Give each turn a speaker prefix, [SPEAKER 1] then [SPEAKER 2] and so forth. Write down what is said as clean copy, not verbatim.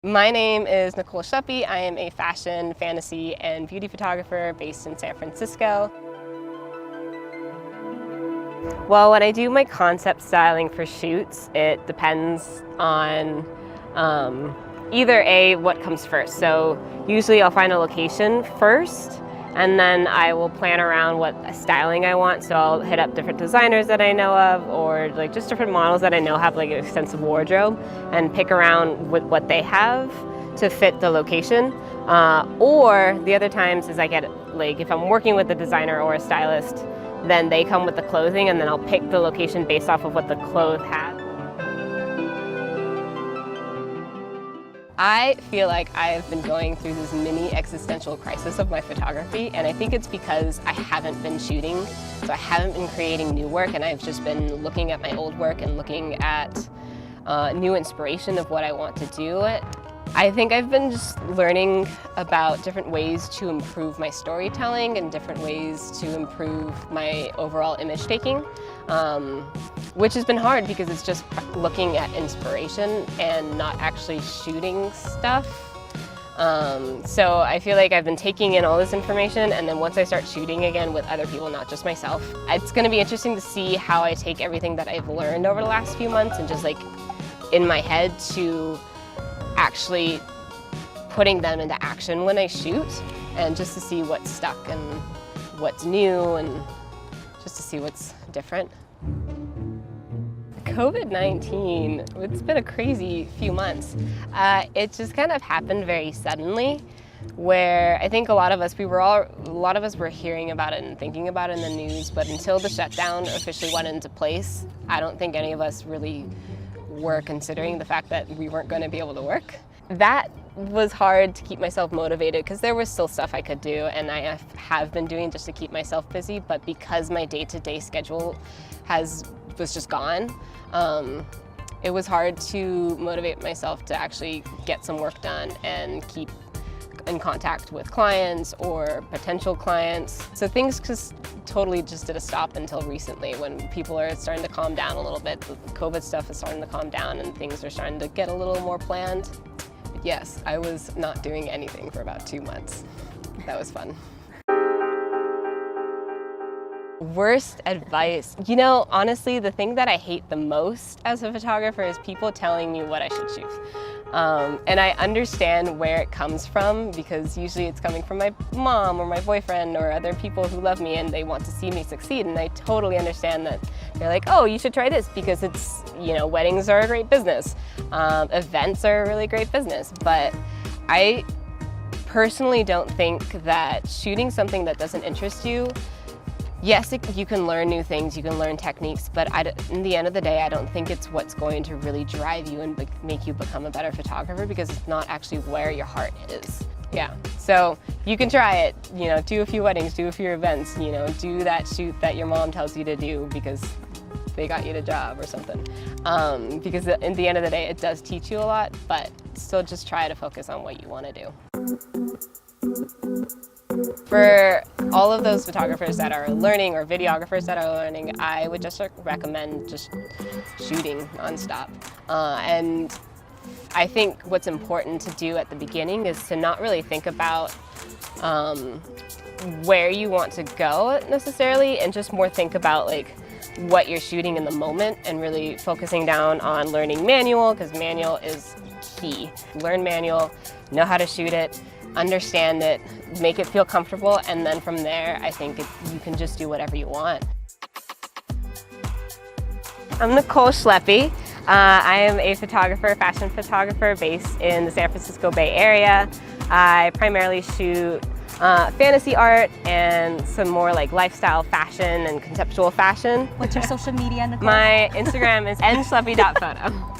[SPEAKER 1] My name is Nicole Schlaeppi. I am a fashion, fantasy, and beauty photographer based in San Francisco. Well, when I do my concept styling for shoots, it depends on either what comes first. So usually I'll find a location first, and then I will plan around what styling I want. So I'll hit up different designers that I know of, or like just different models that I know have like an extensive wardrobe, and pick around with what they have to fit the location. Or the other times is I get, like, if I'm working with a designer or a stylist, then they come with the clothing, and then I'll pick the location based off of what the clothes have. I feel like I've been going through this mini existential crisis of my photography, and I think it's because I haven't been shooting, so I haven't been creating new work, and I've just been looking at my old work and looking at new inspiration of what I want to do. I think I've been just learning about different ways to improve my storytelling and different ways to improve my overall image taking, which has been hard because it's just looking at inspiration and not actually shooting stuff. So I feel like I've been taking in all this information, and then once I start shooting again with other people, not just myself, it's going to be interesting to see how I take everything that I've learned over the last few months and just like in my head to actually putting them into action when I shoot, and just to see what's stuck and what's new and just to see what's different. COVID-19, it's been a crazy few months. It just kind of happened very suddenly, where I think a lot of us were hearing about it and thinking about it in the news, but until the shutdown officially went into place, I don't think any of us really were considering the fact that we weren't going to be able to work. That was hard to keep myself motivated because there was still stuff I could do, and I have been doing just to keep myself busy, but because my day-to-day schedule was just gone, it was hard to motivate myself to actually get some work done and keep in contact with clients or potential clients. So things just totally just did a stop until recently, when people are starting to calm down a little bit. The COVID stuff is starting to calm down and things are starting to get a little more planned. But yes, I was not doing anything for about 2 months. That was fun. Worst advice. You know, honestly, the thing that I hate the most as a photographer is people telling me what I should shoot. And I understand where it comes from, because usually it's coming from my mom or my boyfriend or other people who love me and they want to see me succeed, and I totally understand that. They're like, oh, you should try this because it's, you know, weddings are a great business. Events are a really great business. But I personally don't think that shooting something that doesn't interest you, yes, you can learn new things, you can learn techniques, but in the end of the day, I don't think it's what's going to really drive you and make you become a better photographer, because it's not actually where your heart is. Yeah, so you can try it, you know, do a few weddings, do a few events, you know, do that shoot that your mom tells you to do because they got you the job or something. Because in the end of the day, it does teach you a lot, but still just try to focus on what you want to do. For all of those photographers that are learning, or videographers that are learning, I would just recommend just shooting nonstop. And I think what's important to do at the beginning is to not really think about where you want to go necessarily, and just more think about like what you're shooting in the moment, and really focusing down on learning manual, because manual is key. Learn manual, know how to shoot it, understand it, make it feel comfortable, and then from there, I think you can just do whatever you want. I'm Nicole Schlaeppi. I am a photographer, fashion photographer based in the San Francisco Bay Area. I primarily shoot fantasy art and some more like lifestyle fashion and conceptual fashion.
[SPEAKER 2] What's your social media, Nicole?
[SPEAKER 1] My Instagram is nschlaeppi.photo.